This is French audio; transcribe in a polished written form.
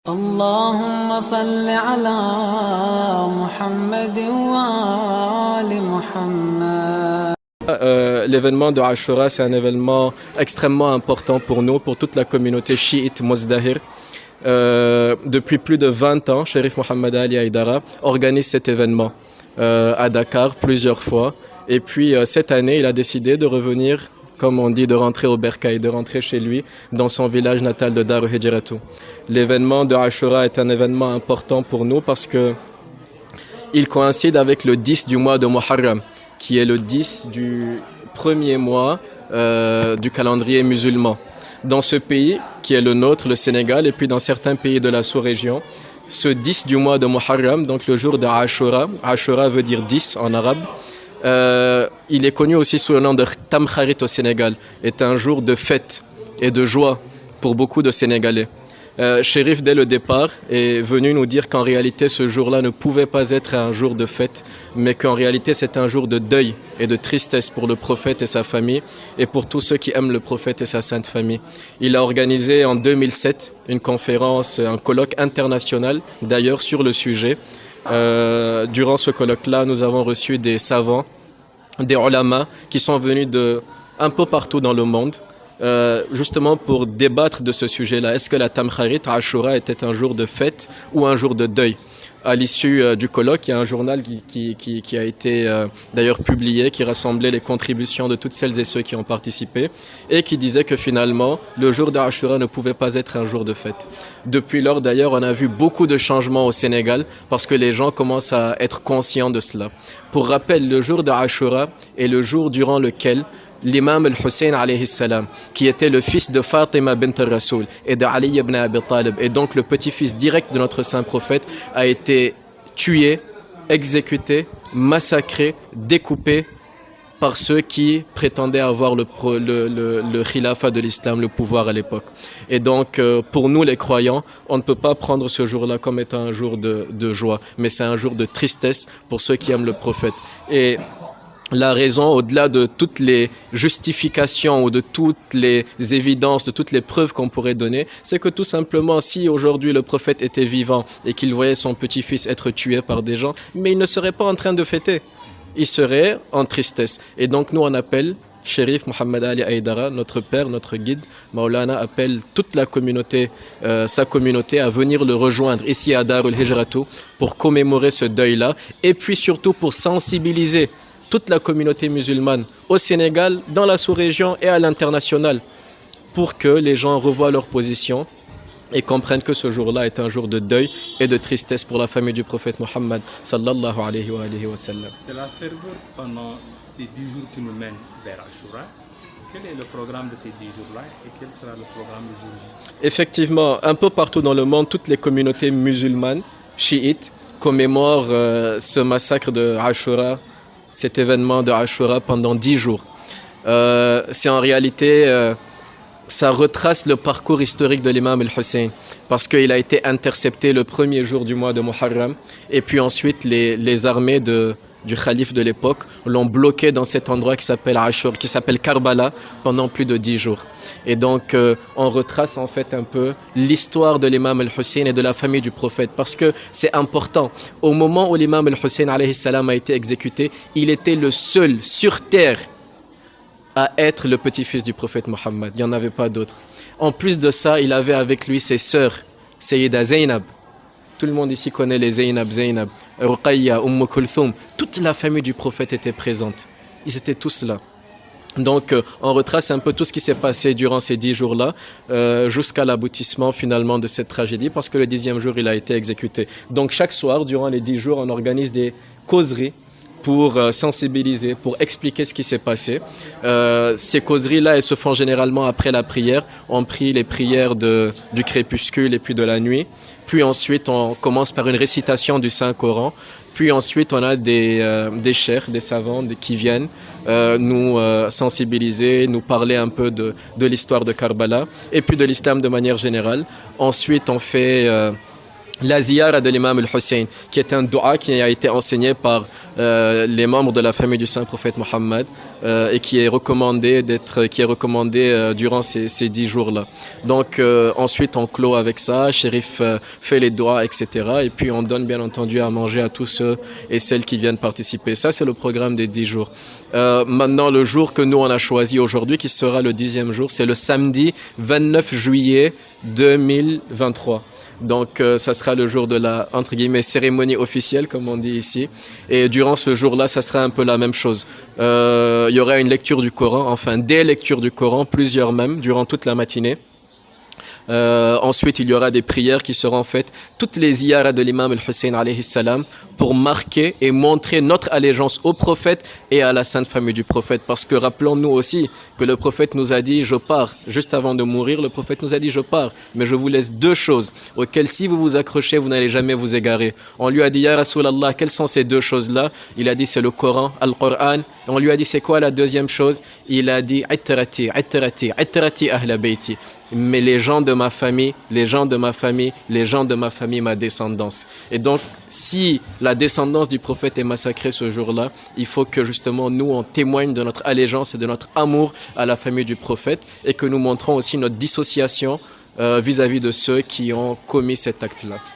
اللهم صل على محمد وآل محمد. L'événement de Ashura, c'est un événement extrêmement important pour nous, pour toute la communauté chiite Mozdahir. Depuis plus de 20 ans, Chérif Mohammed Ali Haïdara organise cet événement à Dakar plusieurs fois. Et puis cette année, il a décidé de revenir, comme on dit, de rentrer au Bercail, de rentrer chez lui, dans son village natal de Darou Hijratou. L'événement de Ashura est un événement important pour nous parce que il coïncide avec le 10 du mois de Muharram, qui est le 10 du premier mois du calendrier musulman. Dans ce pays, qui est le nôtre, le Sénégal, et puis dans certains pays de la sous-région, ce 10 du mois de Muharram, donc le jour de Ashura, Ashura veut dire 10 en arabe, il est connu aussi sous le nom de Tamkharit au Sénégal, est un jour de fête et de joie pour beaucoup de Sénégalais. Chérif, dès le départ, est venu nous dire qu'en réalité, ce jour-là ne pouvait pas être un jour de fête, mais qu'en réalité, c'est un jour de deuil et de tristesse pour le prophète et sa famille, et pour tous ceux qui aiment le prophète et sa sainte famille. Il a organisé en 2007 une conférence, un colloque international, d'ailleurs, sur le sujet. Durant ce colloque-là, nous avons reçu des savants, des ulama, qui sont venus de un peu partout dans le monde, justement pour débattre de ce sujet-là. Est-ce que la Tamkharit, Ashura, était un jour de fête ou un jour de deuil? À l'issue du colloque, il y a un journal qui a été d'ailleurs publié, qui rassemblait les contributions de toutes celles et ceux qui ont participé et qui disait que finalement, le jour d'Ashura ne pouvait pas être un jour de fête. Depuis lors, d'ailleurs, on a vu beaucoup de changements au Sénégal parce que les gens commencent à être conscients de cela. Pour rappel, le jour d'Ashura est le jour durant lequel l'imam al-Hussein alayhi salam, qui était le fils de Fatima bint al-Rasoul et de Ali ibn Abi Talib, et donc le petit-fils direct de notre saint prophète, a été tué, exécuté, massacré, découpé par ceux qui prétendaient avoir le khilafat de l'islam, le pouvoir à l'époque. Et donc, pour nous les croyants, on ne peut pas prendre ce jour-là comme étant un jour de joie, mais c'est un jour de tristesse pour ceux qui aiment le prophète. Et la raison, au-delà de toutes les justifications ou de toutes les évidences, de toutes les preuves qu'on pourrait donner, c'est que tout simplement, si aujourd'hui le prophète était vivant et qu'il voyait son petit-fils être tué par des gens, mais il ne serait pas en train de fêter. Il serait en tristesse. Et donc nous, on appelle Chérif Mohammed Ali Haïdara, notre père, notre guide, Maulana, appelle toute la communauté, sa communauté, à venir le rejoindre ici à Darul Hijratou pour commémorer ce deuil-là et puis surtout pour sensibiliser toute la communauté musulmane au Sénégal, dans la sous-région et à l'international, pour que les gens revoient leur position et comprennent que ce jour-là est un jour de deuil et de tristesse pour la famille du prophète Mohammed sallallahu alayhi wa sallam. C'est la ferveur pendant les 10 jours qui nous mène vers Ashura. Quel est le programme de ces 10 jours-là et quel sera le programme du jour J? Effectivement, un peu partout dans le monde, toutes les communautés musulmanes, chiites, commémorent ce massacre de Ashura, cet événement de Ashura pendant 10 jours. C'est en réalité, ça retrace le parcours historique de l'imam al-Hussein parce qu'il a été intercepté le premier jour du mois de Muharram et puis ensuite les armées du calife de l'époque l'ont bloqué dans cet endroit qui s'appelle Ashur, qui s'appelle Karbala pendant plus de 10 jours. Et donc on retrace en fait un peu l'histoire de l'imam al-Hussein et de la famille du prophète parce que c'est important. Au moment où l'imam al-Hussein alayhi salam a été exécuté, il était le seul sur terre à être le petit-fils du prophète Mohammed. Il n'y en avait pas d'autres. En plus de ça, il avait avec lui ses sœurs, Sayyida Zainab. Tout le monde ici connaît les Zainab, Ruqayya, Kulthum. Toute la famille du prophète était présente. Ils étaient tous là. Donc, on retrace un peu tout ce qui s'est passé durant ces 10 jours-là, jusqu'à l'aboutissement finalement de cette tragédie, parce que le 10e jour, il a été exécuté. Donc, chaque soir, durant les 10 jours, on organise des causeries pour sensibiliser, pour expliquer ce qui s'est passé. Ces causeries-là, elles se font généralement après la prière. On prie les prières du crépuscule et puis de la nuit. Puis ensuite, on commence par une récitation du Saint-Coran. Puis ensuite, on a des cheikhs, des savants qui viennent nous sensibiliser, nous parler un peu de l'histoire de Karbala et puis de l'islam de manière générale. Ensuite, on fait la ziyara de l'imam al-Hussein, qui est un dua qui a été enseigné par les membres de la famille du saint prophète Mohammed et qui est recommandé durant ces 10 jours-là. Donc ensuite on clôt avec ça, Chérif fait les doigts, etc. Et puis on donne bien entendu à manger à tous ceux et celles qui viennent participer. Ça c'est le programme des 10 jours. Maintenant le jour que nous on a choisi aujourd'hui, qui sera le 10e jour, c'est le samedi 29 juillet 2023. Donc ça sera le jour de la, entre guillemets, cérémonie officielle, comme on dit ici. Et durant ce jour-là, ça sera un peu la même chose. Il y aura une lecture du Coran, enfin des lectures du Coran, plusieurs même, durant toute la matinée. Ensuite, il y aura des prières qui seront faites, toutes les ziyaras de l'imam al-Hussein alayhi salam, pour marquer et montrer notre allégeance au prophète et à la sainte famille du prophète. Parce que rappelons-nous aussi que le prophète nous a dit « je pars ». Juste avant de mourir, le prophète nous a dit « je pars, mais je vous laisse 2 choses auxquelles si vous vous accrochez, vous n'allez jamais vous égarer ». On lui a dit « Ya Rasulallah, quelles sont ces 2 choses-là » Il a dit « c'est le Coran, Al-Qur'an ». On lui a dit « c'est quoi la 2e chose » Il a dit « Ittarati, ittarati, ittarati ahla bayti ». Mais les gens de ma famille, les gens de ma famille, les gens de ma famille, ma descendance. Et donc, si la descendance du prophète est massacrée ce jour-là, il faut que justement nous, on témoigne de notre allégeance et de notre amour à la famille du prophète et que nous montrons aussi notre dissociation vis-à-vis de ceux qui ont commis cet acte-là.